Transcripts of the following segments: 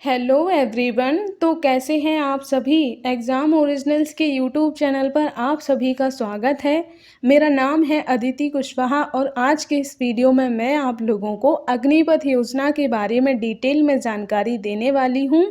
Hello everyone. तो कैसे हैं आप सभी। एग्ज़ाम ओरिजिनल्स के यूट्यूब चैनल पर आप सभी का स्वागत है। मेरा नाम है अदिति कुशवाहा और आज के इस वीडियो में मैं आप लोगों को अग्निपथ योजना के बारे में डिटेल में जानकारी देने वाली हूं।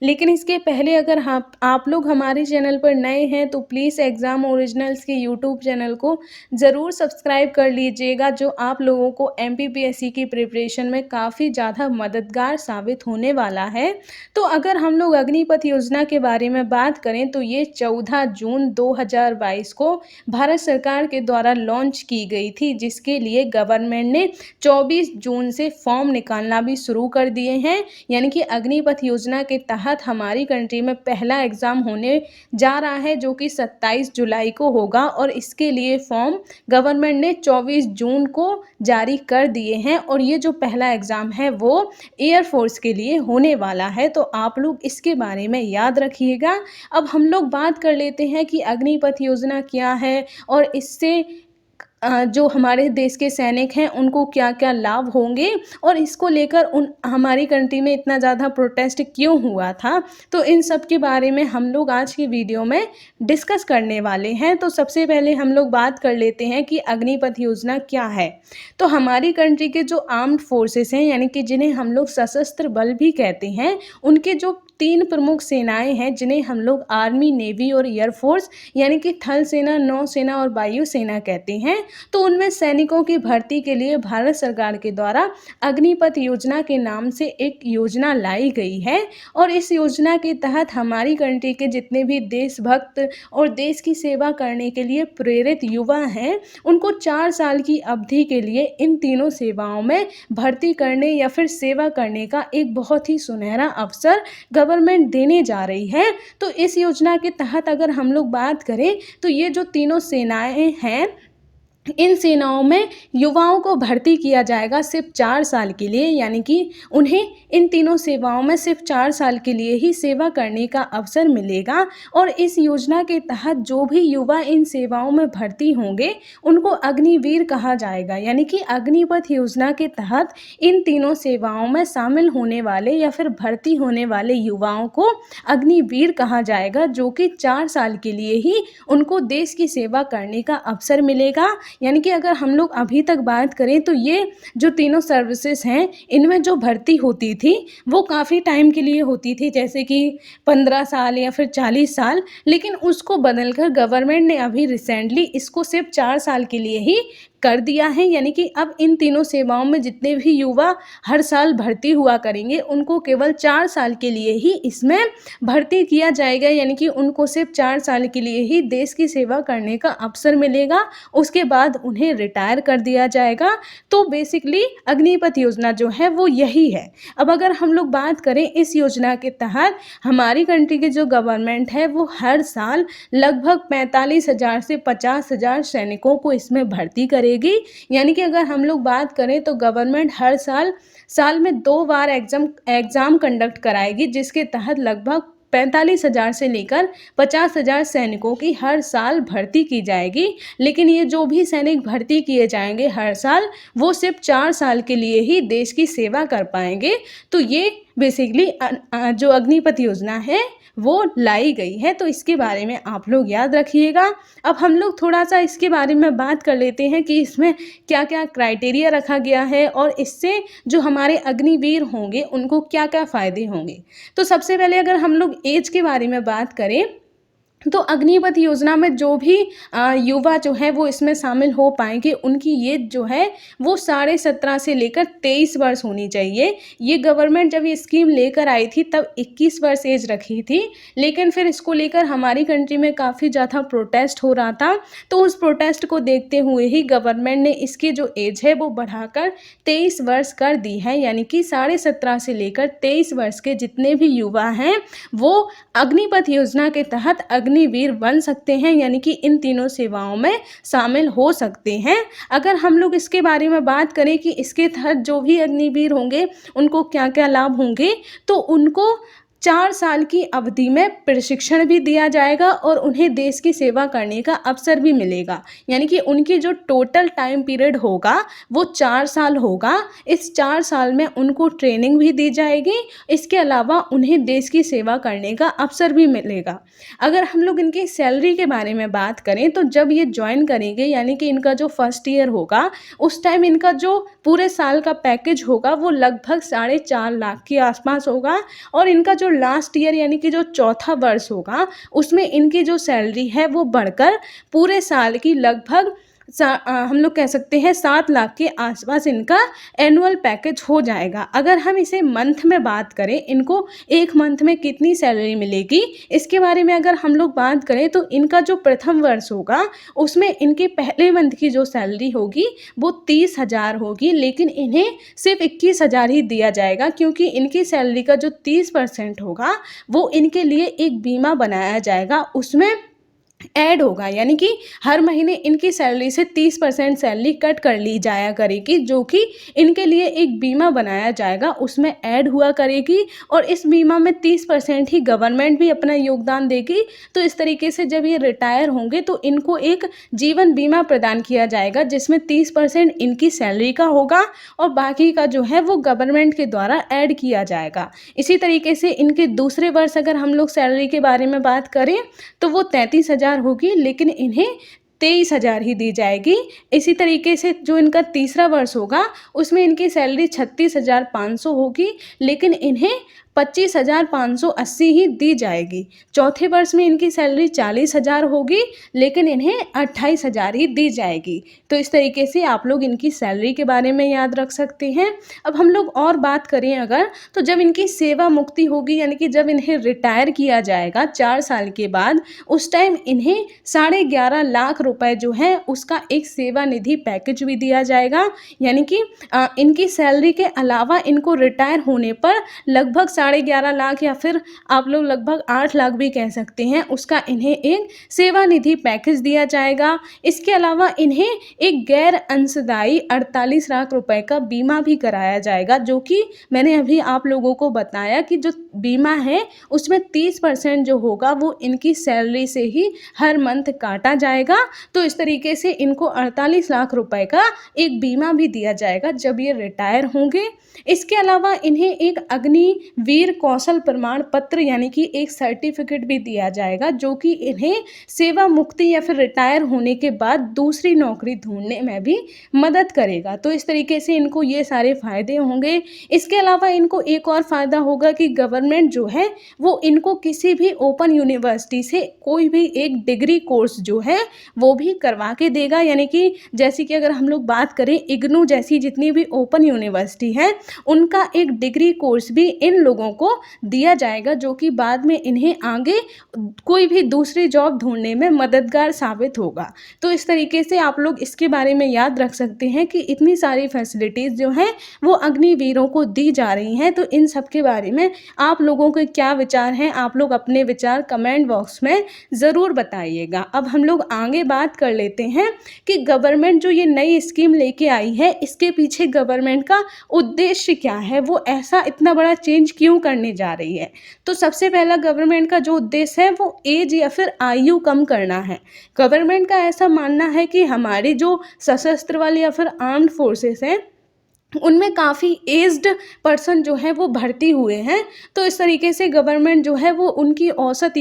लेकिन इसके पहले अगर आप लोग हमारे चैनल पर नए हैं तो प्लीज़ एग्ज़ाम ओरिजिनल्स के यूट्यूब चैनल को ज़रूर सब्सक्राइब कर लीजिएगा, जो आप लोगों को एमपीपीएससी की प्रिपरेशन में काफ़ी ज़्यादा मददगार साबित होने वाला है। तो अगर हम लोग अग्निपथ योजना के बारे में बात करें तो ये 14 जून 2022 को भारत सरकार के द्वारा लॉन्च की गई थी, जिसके लिए गवर्नमेंट ने 24 जून से फॉर्म निकालना भी शुरू कर दिए हैं। यानी कि अग्निपथ योजना के तहत हमारी कंट्री में पहला एग्ज़ाम होने जा रहा है, जो कि 27 जुलाई को होगा और इसके लिए फॉर्म गवर्नमेंट ने 24 जून को जारी कर दिए हैं। और ये जो पहला एग्ज़ाम है वो एयरफोर्स के लिए होने वाला है, तो आप लोग इसके बारे में याद रखिएगा। अब हम लोग बात कर लेते हैं कि अग्निपथ योजना क्या है और इससे जो हमारे देश के सैनिक हैं उनको क्या क्या लाभ होंगे और इसको लेकर हमारी कंट्री में इतना ज़्यादा प्रोटेस्ट क्यों हुआ था। तो इन सब के बारे में हम लोग आज की वीडियो में डिस्कस करने वाले हैं। तो सबसे पहले हम लोग बात कर लेते हैं कि अग्निपथ योजना क्या है। तो हमारी कंट्री के जो आर्म्ड फोर्सेस हैं, यानी कि जिन्हें हम लोग सशस्त्र बल भी कहते हैं, उनके जो 3 प्रमुख सेनाएं हैं जिन्हें हम लोग आर्मी, नेवी और एयरफोर्स यानी कि थल सेना, नौसेना और वायु सेना कहते हैं। तो उनमें सैनिकों की भर्ती के लिए भारत सरकार के द्वारा अग्निपथ योजना के नाम से एक योजना लाई गई है। और इस योजना के तहत हमारी कंट्री के जितने भी देशभक्त और देश की सेवा करने के लिए प्रेरित युवा हैं, उनको 4 साल की अवधि के लिए इन तीनों सेवाओं में भर्ती करने या फिर सेवा करने का एक बहुत ही सुनहरा अवसर गवर्नमेंट देने जा रही है। तो इस योजना के तहत अगर हम लोग बात करें तो ये जो तीनों सेनाएं हैं, इन सेनाओं में युवाओं को भर्ती किया जाएगा सिर्फ 4 साल के लिए। यानी कि उन्हें इन तीनों सेवाओं में सिर्फ 4 साल के लिए ही सेवा करने का अवसर मिलेगा। और इस योजना के तहत जो भी युवा इन सेवाओं में भर्ती होंगे उनको अग्निवीर कहा जाएगा। यानी कि अग्निपथ योजना के तहत इन तीनों सेवाओं में शामिल होने वाले या फिर भर्ती होने वाले युवाओं को अग्निवीर कहा जाएगा, जो कि 4 साल के लिए ही उनको देश की सेवा करने का अवसर मिलेगा। यानी कि अगर हम लोग अभी तक बात करें तो ये जो तीनों सर्विसेज हैं, इनमें जो भर्ती होती थी वो काफ़ी टाइम के लिए होती थी, जैसे कि 15 साल या फिर 40 साल। लेकिन उसको बदलकर गवर्नमेंट ने अभी रिसेंटली इसको सिर्फ 4 साल के लिए ही कर दिया है। यानी कि अब इन तीनों सेवाओं में जितने भी युवा हर साल भर्ती हुआ करेंगे उनको केवल 4 साल के लिए ही इसमें भर्ती किया जाएगा। यानी कि उनको सिर्फ 4 साल के लिए ही देश की सेवा करने का अवसर मिलेगा, उसके बाद उन्हें रिटायर कर दिया जाएगा। तो बेसिकली अग्निपथ योजना जो है वो यही है। अब अगर हम लोग बात करें इस योजना के तहत हमारी कंट्री के जो गवर्नमेंट है वो हर साल लगभग 45,000 से 50,000 सैनिकों को इसमें भर्ती करेगी। यानी कि अगर हम लोग बात करें तो गवर्नमेंट हर साल में 2 बार एग्ज़ाम कंडक्ट कराएगी, जिसके तहत लगभग 45,000 से लेकर 50,000 सैनिकों की हर साल भर्ती की जाएगी। लेकिन ये जो भी सैनिक भर्ती किए जाएंगे हर साल, वो सिर्फ 4 साल के लिए ही देश की सेवा कर पाएंगे। तो ये बेसिकली जो अग्निपथ योजना है वो लाई गई है। तो इसके बारे में आप लोग याद रखिएगा। अब हम लोग थोड़ा सा इसके बारे में बात कर लेते हैं कि इसमें क्या क्या क्राइटेरिया रखा गया है और इससे जो हमारे अग्निवीर होंगे उनको क्या क्या फ़ायदे होंगे। तो सबसे पहले अगर हम लोग एज के बारे में बात करें तो अग्निपथ योजना में जो भी युवा जो है वो इसमें शामिल हो पाएंगे, उनकी एज जो है वो 17.5 से लेकर 23 वर्ष होनी चाहिए। ये गवर्नमेंट जब ये स्कीम लेकर आई थी तब 21 वर्ष एज रखी थी, लेकिन फिर इसको लेकर हमारी कंट्री में काफ़ी ज़्यादा प्रोटेस्ट हो रहा था। तो उस प्रोटेस्ट को देखते हुए ही गवर्नमेंट ने इसकी जो एज है वो बढ़ाकर 23 वर्ष कर दी है। यानी कि 17.5 से लेकर 23 वर्ष के जितने भी युवा हैं वो अग्निपथ योजना के तहत अग्निवीर बन सकते हैं, यानी कि इन तीनों सेवाओं में शामिल हो सकते हैं। अगर हम लोग इसके बारे में बात करें कि इसके तहत जो भी अग्निवीर होंगे उनको क्या क्या लाभ होंगे, तो उनको 4 साल की अवधि में प्रशिक्षण भी दिया जाएगा और उन्हें देश की सेवा करने का अवसर भी मिलेगा। यानी कि उनकी जो टोटल टाइम पीरियड होगा वो 4 साल होगा। इस 4 साल में उनको ट्रेनिंग भी दी जाएगी, इसके अलावा उन्हें देश की सेवा करने का अवसर भी मिलेगा। अगर हम लोग इनकी सैलरी के बारे में बात करें तो जब ये जॉइन करेंगे यानी कि इनका जो फर्स्ट ईयर होगा उस टाइम इनका जो पूरे साल का पैकेज होगा वो लगभग 4.5 लाख के आसपास होगा और इनका जो लास्ट ईयर यानी कि जो चौथा वर्ष होगा उसमें इनकी जो सैलरी है वो बढ़कर पूरे साल की लगभग हम लोग कह सकते हैं 7 लाख के आसपास इनका एनुअल पैकेज हो जाएगा। अगर हम इसे मंथ में बात करें, इनको एक मंथ में कितनी सैलरी मिलेगी इसके बारे में अगर हम लोग बात करें तो इनका जो प्रथम वर्ष होगा उसमें इनके पहले मंथ की जो सैलरी होगी वो 30,000 होगी, लेकिन इन्हें सिर्फ 21,000 ही दिया जाएगा क्योंकि इनकी सैलरी का जो 30% होगा वो इनके लिए एक बीमा बनाया जाएगा, उसमें ऐड होगा। यानी कि हर महीने इनकी सैलरी से 30% सैलरी कट कर ली जाया करेगी, जो कि इनके लिए एक बीमा बनाया जाएगा उसमें ऐड हुआ करेगी और इस बीमा में 30% ही गवर्नमेंट भी अपना योगदान देगी। तो इस तरीके से जब ये रिटायर होंगे तो इनको एक जीवन बीमा प्रदान किया जाएगा जिसमें 30% इनकी सैलरी का होगा और बाकी का जो है वो गवर्नमेंट के द्वारा ऐड किया जाएगा। इसी तरीके से इनके दूसरे वर्ष अगर हम लोग सैलरी के बारे में बात करें तो वो 33,000 होगी, लेकिन इन्हें 23,000 ही दी जाएगी। इसी तरीके से जो इनका तीसरा वर्ष होगा उसमें इनकी सैलरी 36,500 होगी, लेकिन इन्हें 25,580 ही दी जाएगी। चौथे वर्ष में इनकी सैलरी 40,000 होगी, लेकिन इन्हें 28,000 ही दी जाएगी। तो इस तरीके से आप लोग इनकी सैलरी के बारे में याद रख सकते हैं। अब हम लोग और बात करें अगर, तो जब इनकी सेवा मुक्ति होगी यानी कि जब इन्हें रिटायर किया जाएगा 4 साल के बाद, उस टाइम इन्हें 11.5 लाख रुपए जो है उसका एक सेवा निधि पैकेज भी दिया जाएगा। यानी कि इनकी सैलरी के अलावा इनको रिटायर होने पर लगभग 11.5 लाख या फिर आप लोग लगभग 8 लाख भी कह सकते हैं, उसका इन्हें एक सेवा निधि पैकेज दिया जाएगा। इसके अलावा इन्हें एक गैर अंशदायी 48 लाख रुपए का बीमा भी कराया जाएगा, जो कि मैंने अभी आप लोगों को बताया कि जो बीमा है उसमें 30% जो होगा वो इनकी सैलरी से ही हर मंथ काटा जाएगा। तो इस तरीके से इनको 48 लाख रुपए का एक बीमा भी दिया जाएगा जब ये रिटायर होंगे। इसके अलावा इन्हें एक अग्निवीर कौशल प्रमाण पत्र यानी कि एक सर्टिफिकेट भी दिया जाएगा, जो कि इन्हें सेवा मुक्ति या फिर रिटायर होने के बाद दूसरी नौकरी ढूंढने में भी मदद करेगा। तो इस तरीके से इनको ये सारे फायदे होंगे। इसके अलावा इनको एक और फ़ायदा होगा कि गवर्नमेंट जो है वो इनको किसी भी ओपन यूनिवर्सिटी से कोई भी एक डिग्री कोर्स जो है वो भी करवा के देगा। यानी कि जैसे कि अगर हम लोग बात करें इग्नू जैसी जितनी भी ओपन यूनिवर्सिटी है उनका एक डिग्री कोर्स भी इन लोगों को दिया जाएगा, जो कि बाद में इन्हें आगे कोई भी दूसरी जॉब ढूंढने में मददगार साबित होगा। तो इस तरीके से आप लोग इसके बारे में याद रख सकते हैं कि इतनी सारी फैसिलिटीज़ जो हैं वो अग्निवीरों को दी जा रही हैं। तो इन सब के बारे में आप लोगों के क्या विचार हैं, आप लोग अपने विचार कमेंट बॉक्स में ज़रूर बताइएगा। अब हम लोग आगे बात कर लेते हैं कि गवर्नमेंट जो ये नई स्कीम लेके आई है इसके पीछे गवर्नमेंट का उद्देश्य क्या है, वो ऐसा इतना बड़ा चेंज क्यों करने जा रही है। तो सबसे पहला गवर्नमेंट का जो उद्देश्य है वो एज या फिर आयु कम करना है। गवर्नमेंट का ऐसा मानना है कि हमारी जो सशस्त्र बल या फिर आर्म्ड फोर्सेस हैं उनमें काफ़ी एज्ड पर्सन जो है वो भर्ती हुए हैं। तो इस तरीके से गवर्नमेंट जो है वो उनकी औसत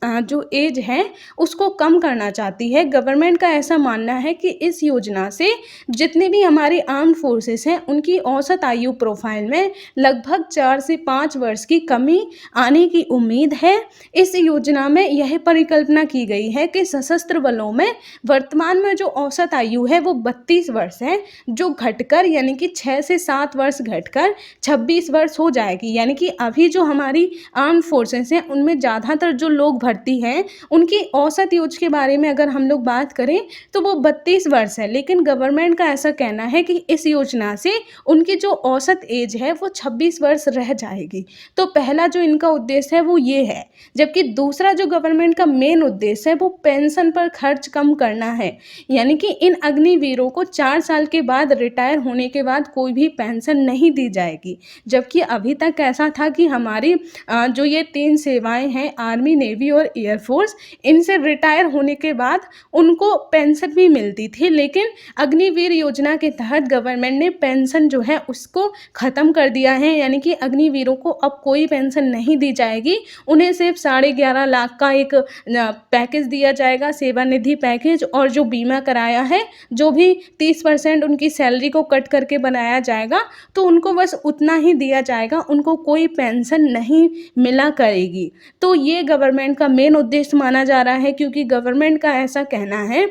जो एज है उसको कम करना चाहती है। गवर्नमेंट का ऐसा मानना है कि इस योजना से जितने भी हमारे आर्म्ड फोर्सेस हैं उनकी औसत आयु प्रोफाइल में लगभग 4 से 5 वर्ष की कमी आने की उम्मीद है। इस योजना में यह परिकल्पना की गई है कि सशस्त्र बलों में वर्तमान में जो औसत आयु है वो 32 वर्ष है, जो घटकर यानी कि 6 से 7 वर्ष घटकर 26 वर्ष हो जाएगी। यानी कि अभी जो हमारी आर्म्ड फोर्सेस हैं उनमें ज़्यादातर जो लोग भर्ती हैं, उनकी औसत एज के बारे में अगर हम लोग बात करें तो वो 32 वर्ष है, लेकिन गवर्नमेंट का ऐसा कहना है कि इस योजना से उनकी जो औसत एज है वो 26 वर्ष रह जाएगी। तो पहला जो इनका उद्देश्य है वो ये है, जबकि दूसरा जो गवर्नमेंट का मेन उद्देश्य है वो पेंशन पर खर्च कम करना है। यानी कि इन अग्निवीरों को 4 साल के बाद रिटायर होने के बाद कोई भी पेंशन नहीं दी जाएगी। जबकि अभी तक ऐसा था कि हमारी जो ये 3 सेवाएँ हैं, आर्मी, नेवी और एयरफोर्स, इनसे रिटायर होने के बाद उनको पेंशन भी मिलती थी, लेकिन अग्निवीर योजना के तहत गवर्नमेंट ने पेंशन जो है उसको ख़त्म कर दिया है। यानी कि अग्निवीरों को अब कोई पेंशन नहीं दी जाएगी, उन्हें सिर्फ 11.5 लाख का एक पैकेज दिया जाएगा, सेवानिधि पैकेज, और जो बीमा कराया है, जो भी 30% उनकी सैलरी को कट करके बनाया जाएगा, तो उनको बस उतना ही दिया जाएगा, उनको कोई पेंशन नहीं मिला करेगी। तो ये गवर्नमेंट का मेन उद्देश्य माना जा रहा है, क्योंकि गवर्नमेंट का ऐसा कहना है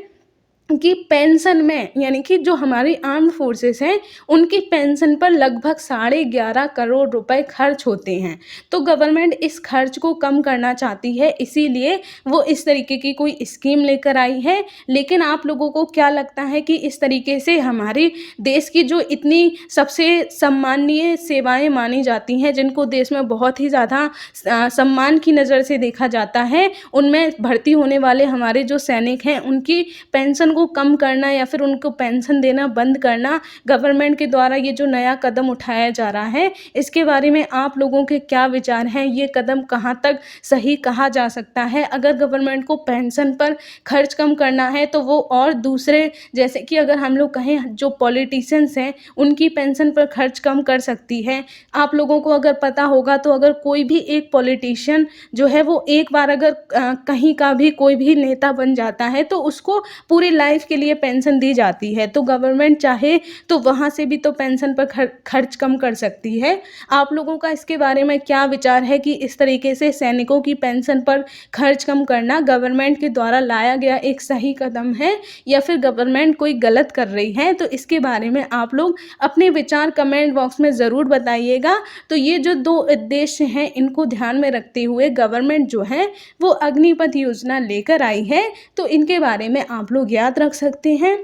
कि पेंशन में, यानी कि जो हमारी आर्म्ड फोर्सेस हैं उनकी पेंशन पर लगभग 11.5 करोड़ रुपए खर्च होते हैं। तो गवर्नमेंट इस खर्च को कम करना चाहती है, इसीलिए वो इस तरीके की कोई स्कीम लेकर आई है। लेकिन आप लोगों को क्या लगता है कि इस तरीके से हमारे देश की जो इतनी सबसे सम्माननीय सेवाएं मानी जाती हैं, जिनको देश में बहुत ही ज़्यादा सम्मान की नज़र से देखा जाता है, उनमें भर्ती होने वाले हमारे जो सैनिक हैं उनकी पेंशन को कम करना या फिर उनको पेंशन देना बंद करना, गवर्नमेंट के द्वारा ये जो नया कदम उठाया जा रहा है, इसके बारे में आप लोगों के क्या विचार हैं? ये कदम कहाँ तक सही कहा जा सकता है? अगर गवर्नमेंट को पेंशन पर खर्च कम करना है तो वो और दूसरे, जैसे कि अगर हम लोग कहें जो पॉलिटिशियंस हैं उनकी पेंशन पर खर्च कम कर सकती है। आप लोगों को अगर पता होगा तो अगर कोई भी एक पॉलिटिशियन जो है वो एक बार अगर कहीं का भी कोई भी नेता बन जाता है तो उसको पूरी लाइफ के लिए पेंशन दी जाती है। तो गवर्नमेंट चाहे तो वहाँ से भी तो पेंशन पर खर्च कम कर सकती है। आप लोगों का इसके बारे में क्या विचार है कि इस तरीके से सैनिकों की पेंशन पर खर्च कम करना गवर्नमेंट के द्वारा लाया गया एक सही कदम है या फिर गवर्नमेंट कोई गलत कर रही है? तो इसके बारे में आप लोग अपने विचार कमेंट बॉक्स में ज़रूर बताइएगा। तो ये जो 2 उद्देश्य हैं इनको ध्यान में रखते हुए गवर्नमेंट जो है वो अग्निपथ योजना लेकर आई है, तो इनके बारे में आप लोग याद रख सकते हैं।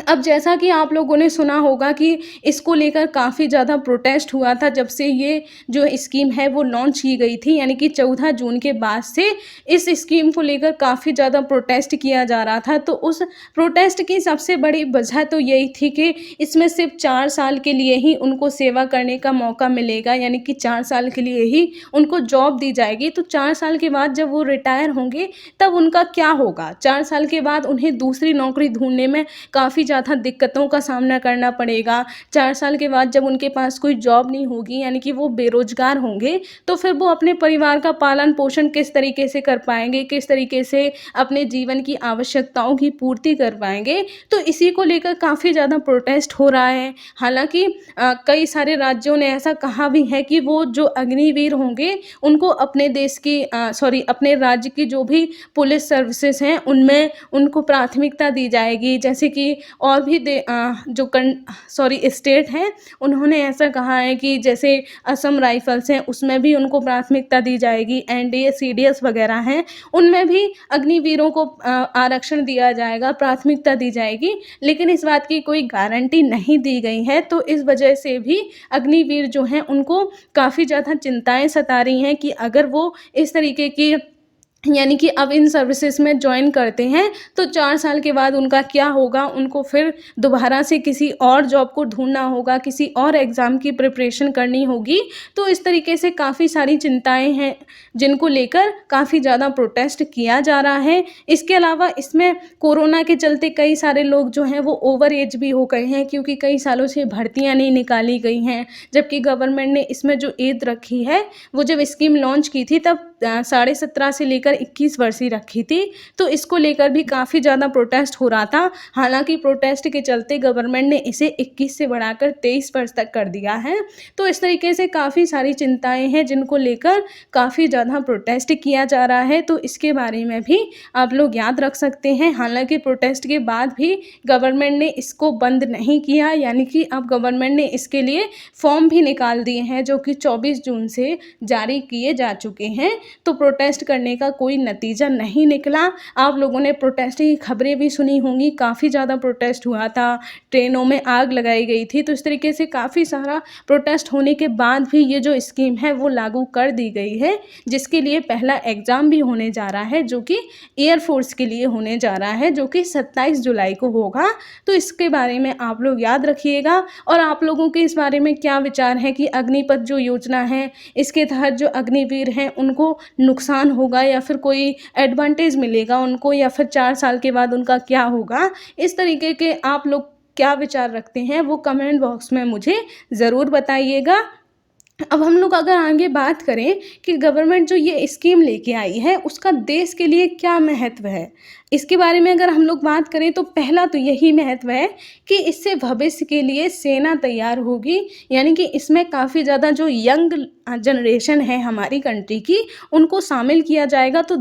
अब जैसा कि आप लोगों ने सुना होगा कि इसको लेकर काफ़ी ज़्यादा प्रोटेस्ट हुआ था जब से ये जो स्कीम है वो लॉन्च की गई थी, यानी कि 14 जून के बाद से इस स्कीम को लेकर काफ़ी ज़्यादा प्रोटेस्ट किया जा रहा था। तो उस प्रोटेस्ट की सबसे बड़ी वजह तो यही थी कि इसमें सिर्फ 4 साल के लिए ही उनको सेवा करने का मौका मिलेगा, यानी कि 4 साल के लिए ही उनको जॉब दी जाएगी। तो 4 साल के बाद जब वो रिटायर होंगे तब उनका क्या होगा? 4 साल के बाद उन्हें दूसरी नौकरी ढूँढने में काफ़ी ज़्यादा दिक्कतों का सामना करना पड़ेगा। 4 साल के बाद जब उनके पास कोई जॉब नहीं होगी, यानी कि वो बेरोज़गार होंगे, तो फिर वो अपने परिवार का पालन पोषण किस तरीके से कर पाएँगे, किस तरीके से अपने जीवन की आवश्यकताओं की पूर्ति कर पाएँगे? तो इसी को लेकर काफ़ी ज़्यादा प्रोटेस्ट हो रहा है। हालाँकि कई सारे राज्यों ने ऐसा कहा भी है कि वो जो अग्निवीर होंगे उनको अपने देश की अपने राज्य की जो भी पुलिस सर्विसेज हैं उनमें उनको प्राथमिकता दी जाएगी। जैसे कि और भी स्टेट हैं उन्होंने ऐसा कहा है कि जैसे असम राइफल्स हैं उसमें भी उनको प्राथमिकता दी जाएगी, एनडीए, सीडीएस वगैरह हैं उनमें भी अग्निवीरों को आरक्षण दिया जाएगा, प्राथमिकता दी जाएगी। लेकिन इस बात की कोई गारंटी नहीं दी गई है, तो इस वजह से भी अग्निवीर जो हैं उनको काफ़ी ज़्यादा चिंताएं सता रही हैं कि अगर वो इस तरीके की, यानी कि अब इन सर्विसेज में ज्वाइन करते हैं तो 4 साल के बाद उनका क्या होगा? उनको फिर दोबारा से किसी और जॉब को ढूंढना होगा, किसी और एग्ज़ाम की प्रिपरेशन करनी होगी। तो इस तरीके से काफ़ी सारी चिंताएं हैं जिनको लेकर काफ़ी ज़्यादा प्रोटेस्ट किया जा रहा है। इसके अलावा इसमें कोरोना के चलते कई सारे लोग जो हैं वो ओवर एज भी हो गए हैं, क्योंकि कई सालों से भर्तियाँ नहीं निकाली गई हैं। जबकि गवर्नमेंट ने इसमें जो एज रखी है वो जब स्कीम लॉन्च की थी तब 17.5 से लेकर 21 वर्ष ही रखी थी। तो इसको लेकर भी काफ़ी ज़्यादा प्रोटेस्ट हो रहा था। हालांकि प्रोटेस्ट के चलते गवर्नमेंट ने इसे 21 से बढ़ाकर 23 वर्ष तक कर दिया है। तो इस तरीके से काफ़ी सारी चिंताएं हैं जिनको लेकर काफ़ी ज़्यादा प्रोटेस्ट किया जा रहा है। तो इसके बारे में भी आप लोग याद रख सकते हैं। हालांकि प्रोटेस्ट के बाद भी गवर्नमेंट ने इसको बंद नहीं किया, यानी कि अब गवर्नमेंट ने इसके लिए फॉर्म भी निकाल दिए हैं जो कि 24 जून से जारी किए जा चुके हैं। तो प्रोटेस्ट करने का कोई नतीजा नहीं निकला। आप लोगों ने प्रोटेस्ट की खबरें भी सुनी होंगी, काफ़ी ज़्यादा प्रोटेस्ट हुआ था, ट्रेनों में आग लगाई गई थी। तो इस तरीके से काफ़ी सारा प्रोटेस्ट होने के बाद भी ये जो स्कीम है वो लागू कर दी गई है, जिसके लिए पहला एग्ज़ाम भी होने जा रहा है, जो कि एयरफोर्स के लिए होने जा रहा है, जो कि 27 जुलाई को होगा। तो इसके बारे में आप लोग याद रखिएगा। और आप लोगों के इस बारे में क्या विचार है कि अग्निपथ जो योजना है, इसके तहत जो अग्निवीर हैं उनको नुकसान होगा या फिर कोई एडवांटेज मिलेगा उनको, या फिर 4 साल के बाद उनका क्या होगा? इस तरीके के आप लोग क्या विचार रखते हैं वो कमेंट बॉक्स में मुझे ज़रूर बताइएगा। अब हम लोग अगर आगे बात करें कि गवर्नमेंट जो ये स्कीम लेके आई है उसका देश के लिए क्या महत्व है, इसके बारे में अगर हम लोग बात करें तो पहला तो यही महत्व है कि इससे भविष्य के लिए सेना तैयार होगी। यानी कि इसमें काफ़ी ज़्यादा जो यंग जनरेशन है हमारी कंट्री की, उनको शामिल किया जाएगा। तो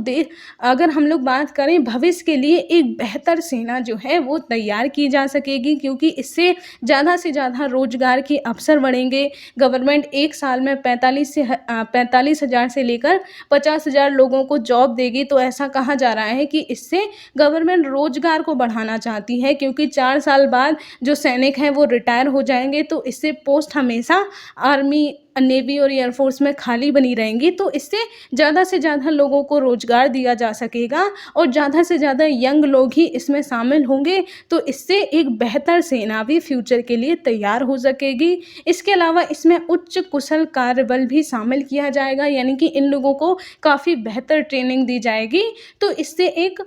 अगर हम लोग बात करें भविष्य के लिए एक बेहतर सेना जो है वो तैयार की जा सकेगी, क्योंकि इससे ज़्यादा से ज़्यादा रोजगार के अवसर बढ़ेंगे। गवर्नमेंट एक साल में 45,000 से लेकर 50,000 लोगों को जॉब देगी। तो ऐसा कहा जा रहा है कि इससे गवर्नमेंट रोजगार को बढ़ाना चाहती है, क्योंकि 4 साल बाद जो सैनिक हैं वो रिटायर हो जाएंगे। तो इससे पोस्ट हमेशा आर्मी, नेवी और एयरफोर्स में खाली बनी रहेंगी। तो इससे ज़्यादा से ज़्यादा लोगों को रोजगार दिया जा सकेगा और ज़्यादा से ज़्यादा यंग लोग ही इसमें शामिल होंगे। तो इससे एक बेहतर सेना भी फ्यूचर के लिए तैयार हो सकेगी। इसके अलावा इसमें उच्च कुशल कार्यबल भी शामिल किया जाएगा, यानी कि इन लोगों को काफ़ी बेहतर ट्रेनिंग दी जाएगी। तो इससे एक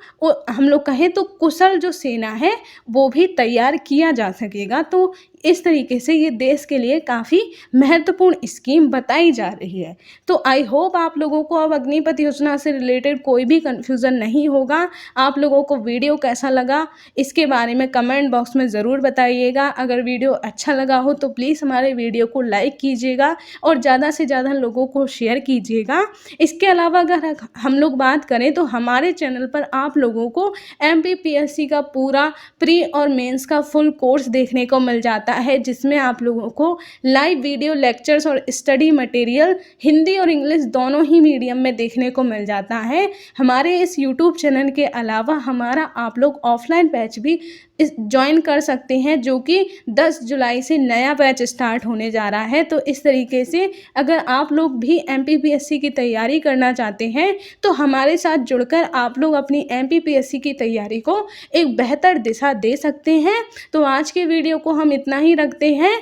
हम लोग कहें तो कुशल जो सेना है वो भी तैयार किया जा सकेगा। तो इस तरीके से ये देश के लिए काफ़ी महत्वपूर्ण स्कीम बताई जा रही है। तो आई होप आप लोगों को अब अग्निपथ योजना से रिलेटेड कोई भी कन्फ्यूज़न नहीं होगा। आप लोगों को वीडियो कैसा लगा इसके बारे में कमेंट बॉक्स में ज़रूर बताइएगा। अगर वीडियो अच्छा लगा हो तो प्लीज़ हमारे वीडियो को लाइक कीजिएगा और ज़्यादा से ज़्यादा लोगों को शेयर कीजिएगा। इसके अलावा अगर हम लोग बात करें तो हमारे चैनल पर आप लोगों को MPPSC का पूरा प्री और मेंस का फुल कोर्स देखने को मिल जाता है, जिसमें आप लोगों को लाइव वीडियो लेक्चर्स और स्टडी मटेरियल हिंदी और इंग्लिश दोनों ही मीडियम में देखने को मिल जाता है। हमारे इस यूट्यूब चैनल के अलावा हमारा आप लोग ऑफलाइन बैच भी ज्वाइन कर सकते हैं, जो कि 10 जुलाई से नया बैच स्टार्ट होने जा रहा है। तो इस तरीके से अगर आप लोग भी MPPSC की तैयारी करना चाहते हैं तो हमारे साथ जुड़कर आप लोग अपनी MPPSC की तैयारी को एक बेहतर दिशा दे सकते हैं। तो आज के वीडियो को हम इतना ही रखते हैं,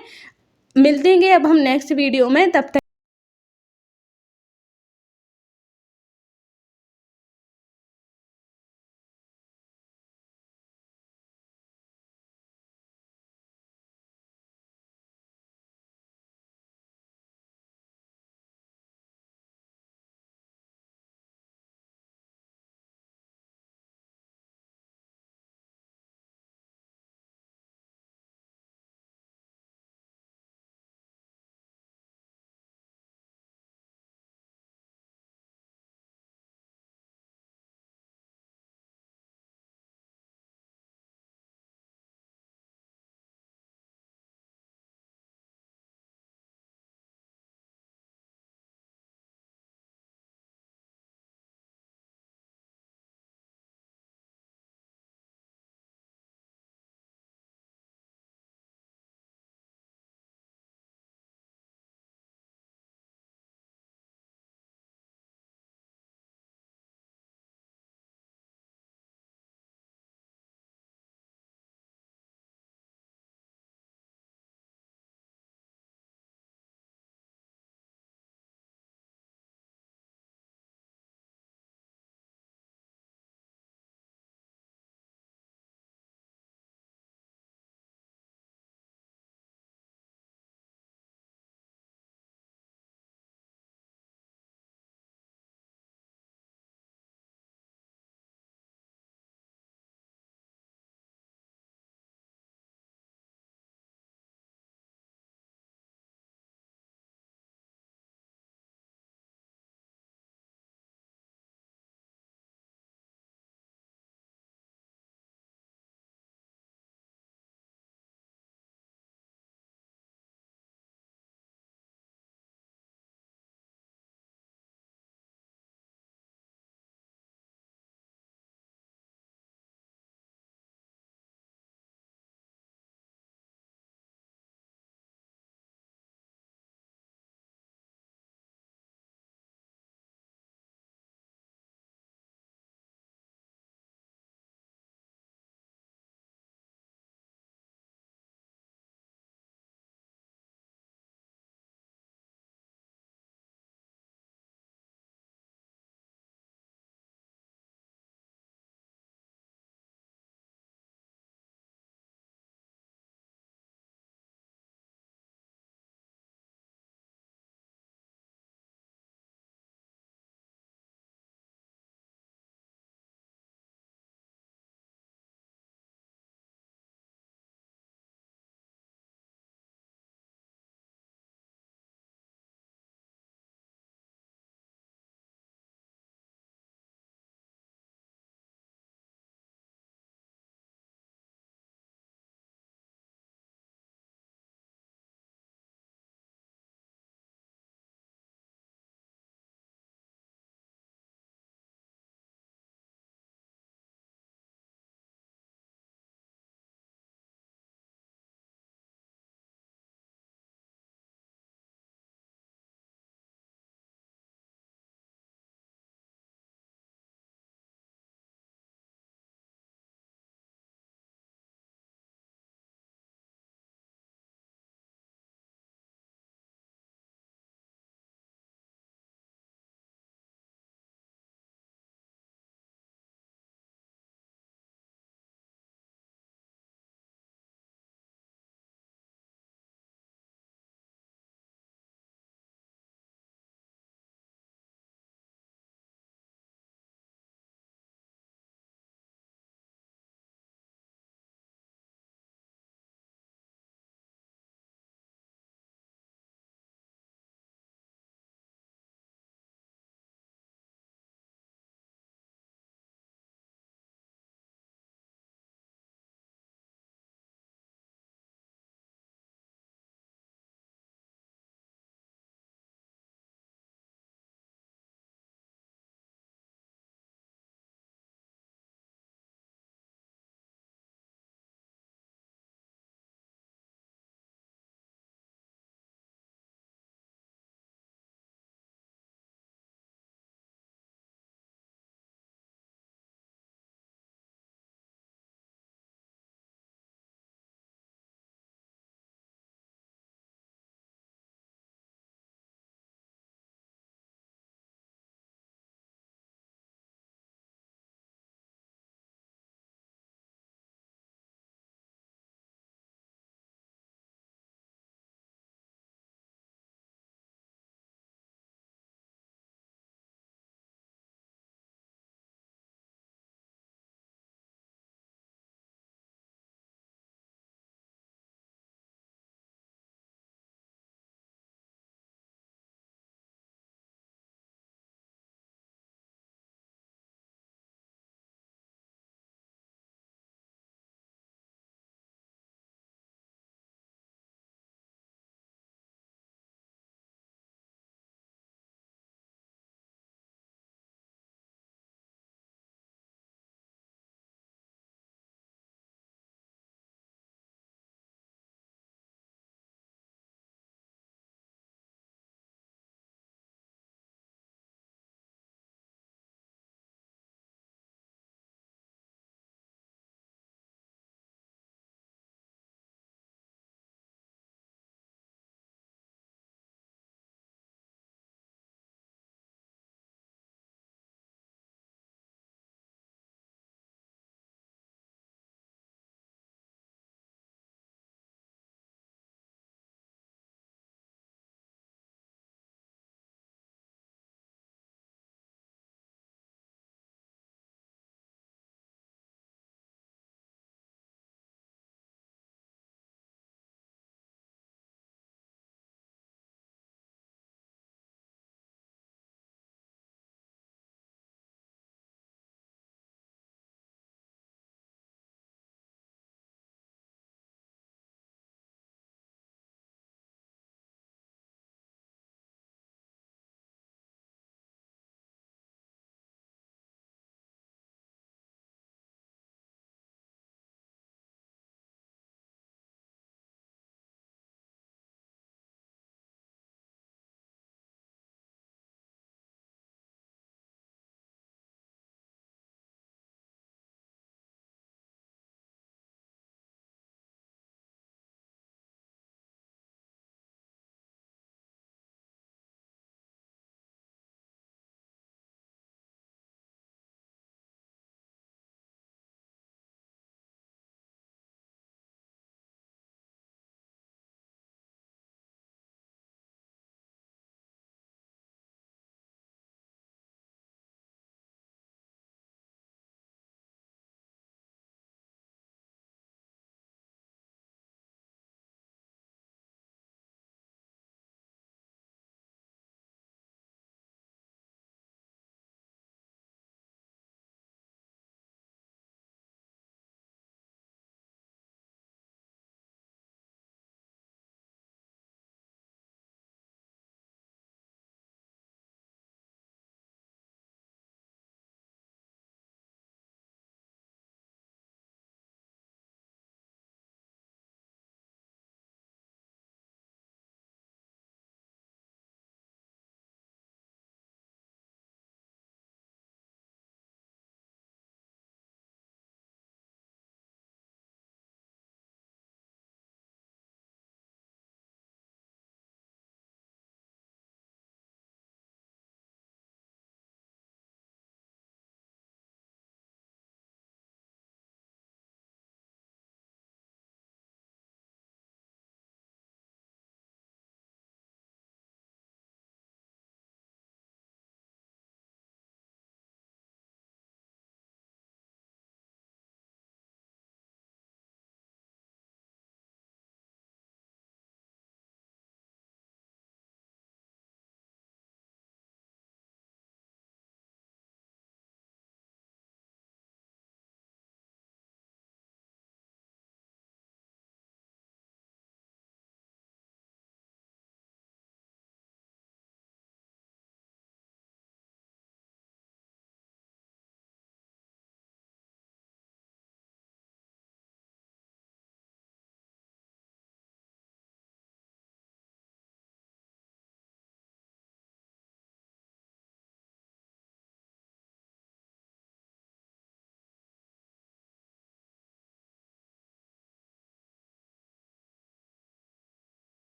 मिलते हैं अब हम नेक्स्ट वीडियो में। तब तक